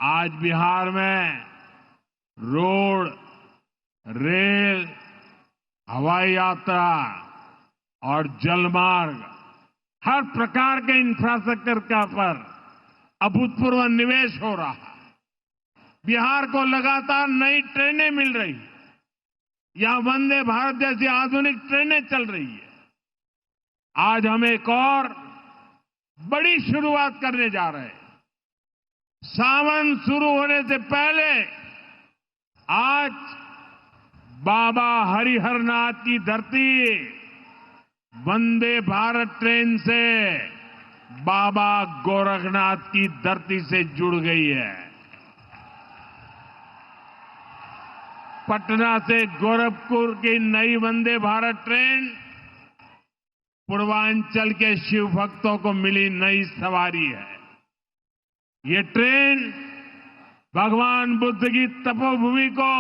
आज बिहार में road, rail, हवाई यात्रा और जलमार्ग, हर प्रकार के इंफ्रास्ट्रक्चर का पर अभूतपूर्व निवेश हो रहा है। बिहार को लगातार नई ट्रेनें मिल रही है। यहां वंदे भारत जैसी आधुनिक ट्रेनें चल रही है। आज हम एक और बड़ी शुरुआत करने जा रहे हैं। सावन शुरू होने से पहले आज बाबा हरिहरनाथ की धरती वंदे भारत ट्रेन से बाबा गोरखनाथ की धरती से जुड़ गई है। पटना से गोरखपुर की नई वंदे भारत ट्रेन पूर्वांचल के शिव भक्तों को मिली नई सवारी है। ये ट्रेन भगवान बुद्ध की तपोभूमि को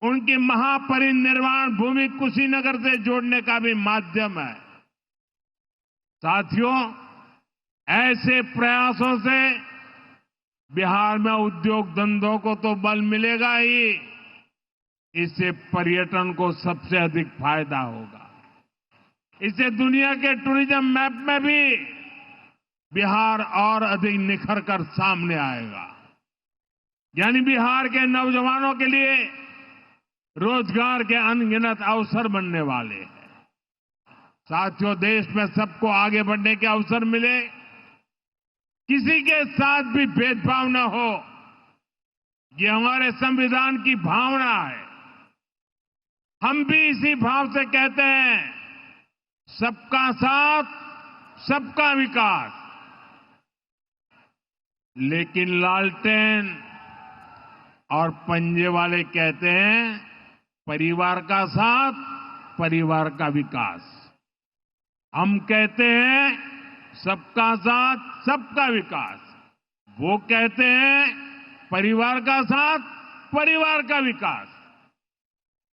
उनकी महापरिनिर्वाण भूमि कुशीनगर से जोड़ने का भी माध्यम है। साथियों, ऐसे प्रयासों से बिहार में उद्योग धंधों को तो बल मिलेगा ही, इससे पर्यटन को सबसे अधिक फायदा होगा। इससे दुनिया के टूरिज्म मैप में भी बिहार और अधिक निखर कर सामने आएगा। यानी बिहार के नौजवानों के लिए रोजगार के अनगिनत अवसर बनने वाले हैं। साथियों, देश में सबको आगे बढ़ने के अवसर मिले, किसी के साथ भी भेदभाव न हो, ये हमारे संविधान की भावना है। हम भी इसी भाव से कहते हैं, सबका साथ, सबका विकास। लेकिन लालटेन और पंजे वाले कहते हैं, परिवार का साथ, परिवार का विकास। हम कहते हैं, सबका साथ, सबका विकास। वो कहते हैं, परिवार का साथ, परिवार का विकास।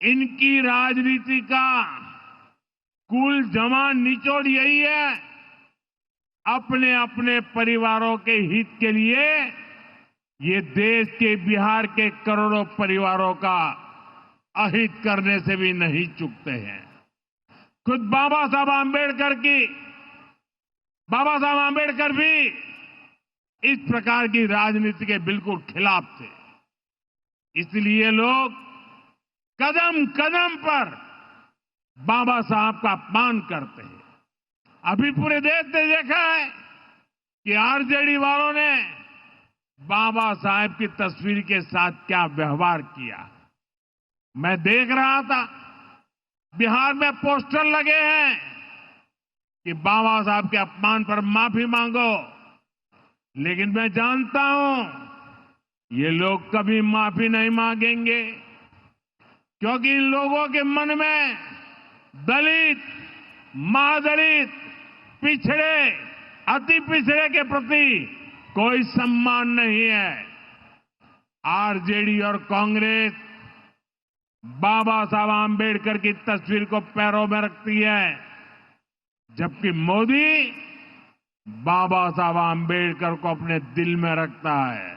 इनकी राजनीति का कुल जमा निचोड़ यही है, अपने अपने परिवारों के हित के लिए ये देश के बिहार के करोड़ों परिवारों का अहित करने से भी नहीं चूकते हैं। खुद बाबा साहब आंबेडकर भी इस प्रकार की राजनीति के बिल्कुल खिलाफ थे। इसलिए लोग कदम कदम पर बाबा साहब का अपमान करते हैं। अभी पूरे देश ने देखा है कि आरजेडी वालों ने बाबा साहब की तस्वीर के साथ क्या व्यवहार किया। मैं देख रहा था, बिहार में पोस्टर लगे हैं कि बाबा साहब के अपमान पर माफी मांगो। लेकिन मैं जानता हूं ये लोग कभी माफी नहीं मांगेंगे, क्योंकि इन लोगों के मन में दलित, महादलित, पिछड़े, अति पिछड़े के प्रति कोई सम्मान नहीं है। आरजेडी और कांग्रेस बाबा साहब आंबेडकर की तस्वीर को पैरों में रखती है, जबकि मोदी बाबा साहब आंबेडकर को अपने दिल में रखता है।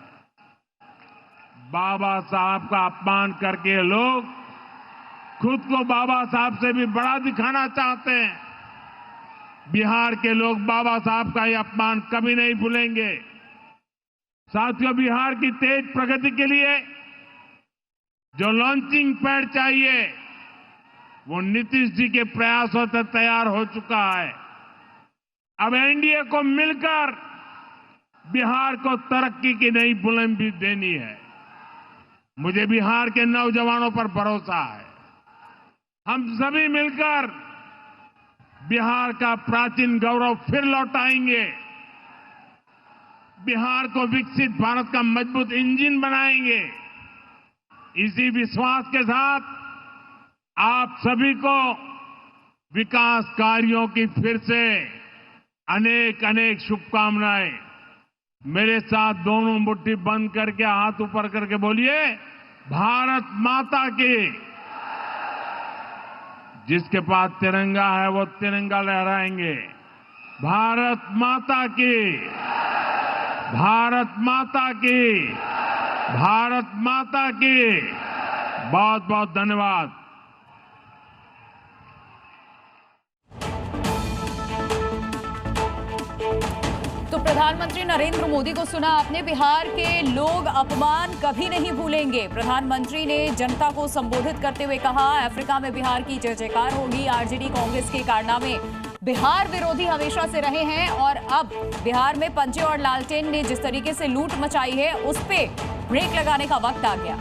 बाबा साहब का अपमान करके लोग खुद को बाबा साहब से भी बड़ा दिखाना चाहते हैं। बिहार के लोग बाबा साहब का ये अपमान कभी नहीं भूलेंगे। साथियों, बिहार की तेज प्रगति के लिए जो लॉन्चिंग पैड चाहिए, वो नीतीश जी के प्रयासों से तैयार हो चुका है। अब एनडीए को मिलकर बिहार को तरक्की की नई बुलंदी देनी है। मुझे बिहार के नौजवानों पर भरोसा है। हम सभी मिलकर बिहार का प्राचीन गौरव फिर लौटाएंगे। बिहार को विकसित भारत का मजबूत इंजन बनाएंगे। इसी विश्वास के साथ आप सभी को विकास कार्यों की फिर से अनेक अनेक शुभकामनाएं। मेरे साथ दोनों मुट्ठी बंद करके हाथ ऊपर करके बोलिए, भारत माता की। जिसके पास तिरंगा है वो तिरंगा लहराएंगे। भारत माता की। भारत माता की, भारत माता की। बहुत बहुत धन्यवाद। तो प्रधानमंत्री नरेंद्र मोदी को सुना आपने। बिहार के लोग अपमान कभी नहीं भूलेंगे। प्रधानमंत्री ने जनता को संबोधित करते हुए कहा, अफ्रीका में बिहार की जय जयकार होगी। आरजेडी कांग्रेस के कारनामे बिहार विरोधी हमेशा से रहे हैं और अब बिहार में पंजे और लालटेन ने जिस तरीके से लूट मचाई है उस पे ब्रेक लगाने का वक्त आ गया।